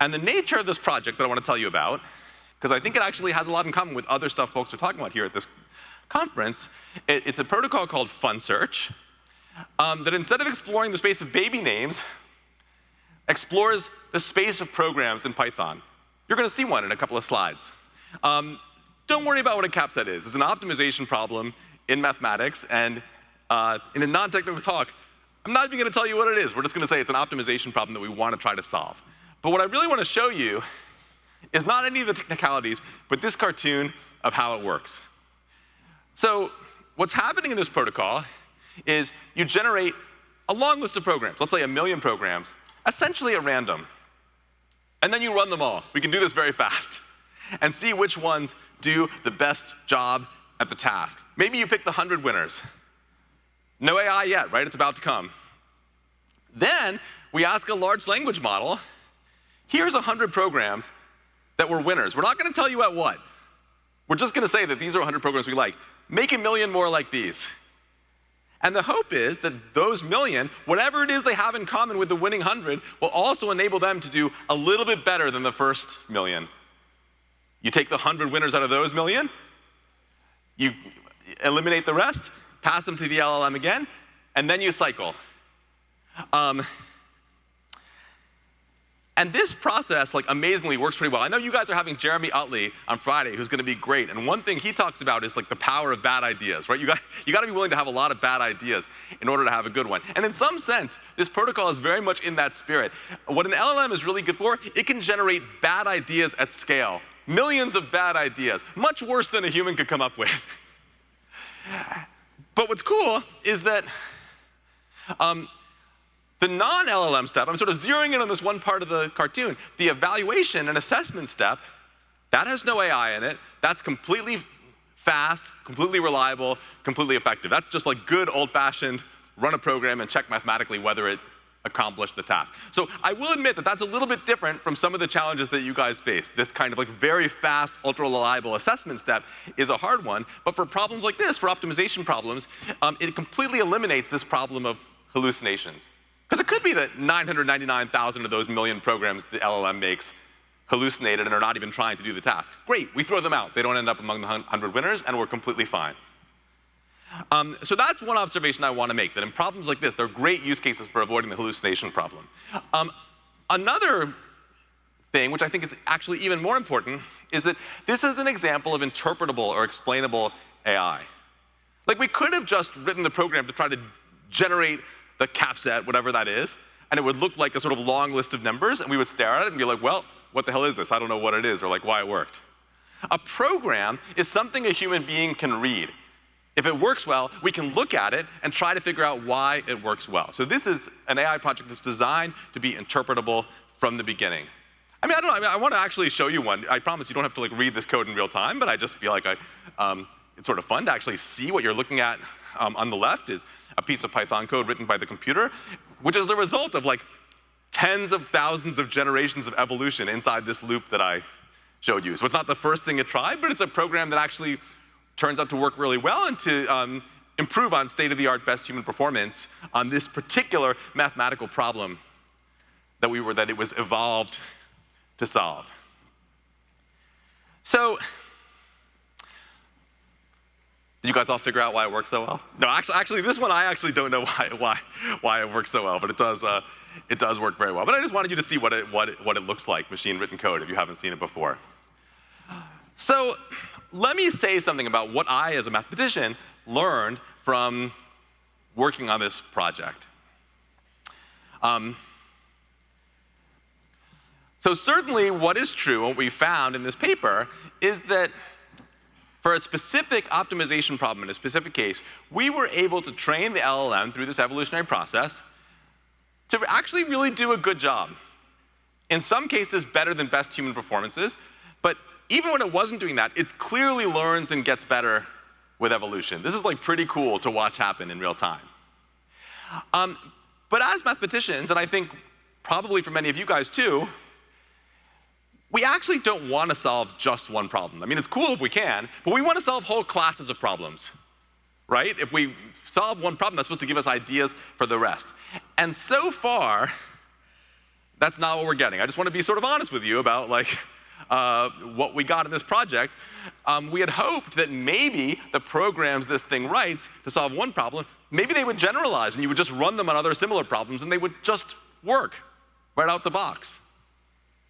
And the nature of this project that I want to tell you about, because I think it actually has a lot in common with other stuff folks are talking about here at this conference, it's a protocol called FunSearch that instead of exploring the space of baby names, explores the space of programs in Python. You're going to see one in a couple of slides. Don't worry about what a capset is. It's an optimization problem in mathematics, and in a non-technical talk, I'm not even going to tell you what it is. We're just going to say it's an optimization problem that we want to try to solve. But what I really want to show you is not any of the technicalities, but this cartoon of how it works. So what's happening in this protocol is you generate a long list of programs, let's say 1 million programs, essentially at random. And then you run them all. We can do this very fast and see which ones do the best job at the task. Maybe you pick the 100 winners. No AI yet, right? It's about to come. Then we ask a large language model, here's 100 programs that were winners. We're not going to tell you at what. We're just going to say that these are 100 programs we like. Make 1 million more like these. And the hope is that those million, whatever it is they have in common with the winning 100, will also enable them to do a little bit better than the first million. You take the 100 winners out of those million, you eliminate the rest, pass them to the LLM again, and then you cycle. And this process, like, amazingly works pretty well. I know you guys are having Jeremy Utley on Friday, who's going to be great. And one thing he talks about is like the power of bad ideas, right? You got to be willing to have a lot of bad ideas in order to have a good one. And in some sense, this protocol is very much in that spirit. What an LLM is really good for, it can generate bad ideas at scale. Millions of bad ideas, much worse than a human could come up with. But what's cool is that the non-LLM step, I'm sort of zeroing in on this one part of the cartoon, the evaluation and assessment step, that has no AI in it. That's completely fast, completely reliable, completely effective. That's just like good old-fashioned run a program and check mathematically whether it accomplished the task. So I will admit that that's a little bit different from some of the challenges that you guys face. This kind of like very fast, ultra-reliable assessment step is a hard one, but for problems like this, for optimization problems, it completely eliminates this problem of hallucinations. Because it could be that 999,000 of those million programs the LLM makes hallucinated and are not even trying to do the task. Great, we throw them out. They don't end up among the 100 winners, and we're completely fine. So that's one observation I want to make, that in problems like this, there are great use cases for avoiding the hallucination problem. Another thing, which I think is actually even more important, is that this is an example of interpretable or explainable AI. Like, we could have just written the program to try to generate the capset, whatever that is, and it would look like a sort of long list of numbers, and we would stare at it and be like, well, what the hell is this? I don't know what it is, or like why it worked. A program is something a human being can read. If it works well, we can look at it and try to figure out why it works well. So this is an AI project that's designed to be interpretable from the beginning. I mean, I don't know, I want to actually show you one. I promise you don't have to like read this code in real time, but I just feel like it's sort of fun to actually see what you're looking at. On the left is a piece of Python code written by the computer, which is the result of like tens of thousands of generations of evolution inside this loop that I showed you. So it's not the first thing it tried, but it's a program that actually turns out to work really well and to improve on state-of-the-art best human performance on this particular mathematical problem that it was evolved to solve. So, did you guys all figure out why it works so well? No, actually, this one I actually don't know why it works so well, but it does work very well. But I just wanted you to see what it looks like, machine-written code, if you haven't seen it before. So let me say something about what I, as a mathematician, learned from working on this project. So certainly what is true, what we found in this paper, is that for a specific optimization problem in a specific case, we were able to train the LLM through this evolutionary process to actually really do a good job. In some cases, better than best human performances, but even when it wasn't doing that, it clearly learns and gets better with evolution. This is like pretty cool to watch happen in real time. But as mathematicians, and I think probably for many of you guys too, we actually don't want to solve just one problem. I mean, it's cool if we can, but we want to solve whole classes of problems, right? If we solve one problem, that's supposed to give us ideas for the rest. And so far, That's not what we're getting. I just want to be sort of honest with you about what we got in this project. We had hoped that maybe the programs this thing writes to solve one problem, maybe they would generalize and you would just run them on other similar problems and they would just work right out the box.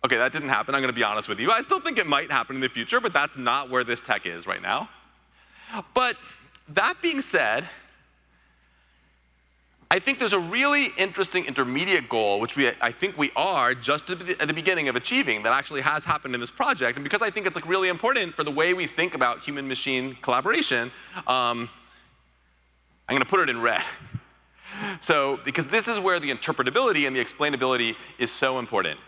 Okay, that didn't happen, I'm going to be honest with you. I still think it might happen in the future, but that's not where this tech is right now. But that being said, I think there's a really interesting intermediate goal, which I think we are just at the beginning of achieving, that actually has happened in this project. And because I think it's really important for the way we think about human-machine collaboration, I'm going to put it in red. So, because this is where the interpretability and the explainability is so important.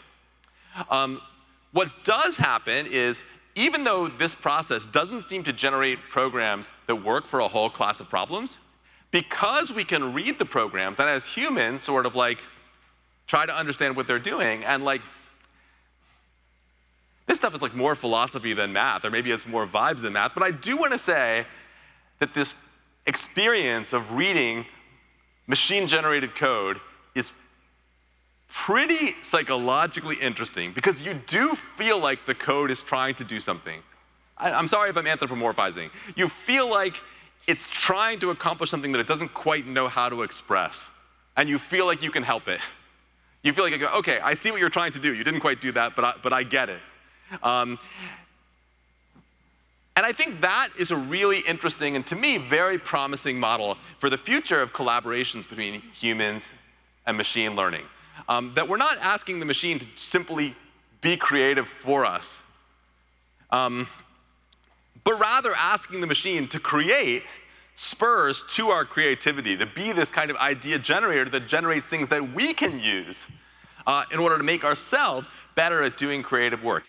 What does happen is, even though this process doesn't seem to generate programs that work for a whole class of problems, because we can read the programs and as humans sort of try to understand what they're doing, and this stuff is more philosophy than math, or maybe it's more vibes than math, but I do want to say that this experience of reading machine-generated code is pretty psychologically interesting, because you do feel like the code is trying to do something. I'm sorry if I'm anthropomorphizing. You feel like it's trying to accomplish something that it doesn't quite know how to express, and you feel like you can help it. You feel like, okay, I see what you're trying to do. You didn't quite do that, but I get it. And I think that is a really interesting and, to me, very promising model for the future of collaborations between humans and machine learning. That we're not asking the machine to simply be creative for us, but rather asking the machine to create spurs to our creativity, to be this kind of idea generator that generates things that we can use in order to make ourselves better at doing creative work.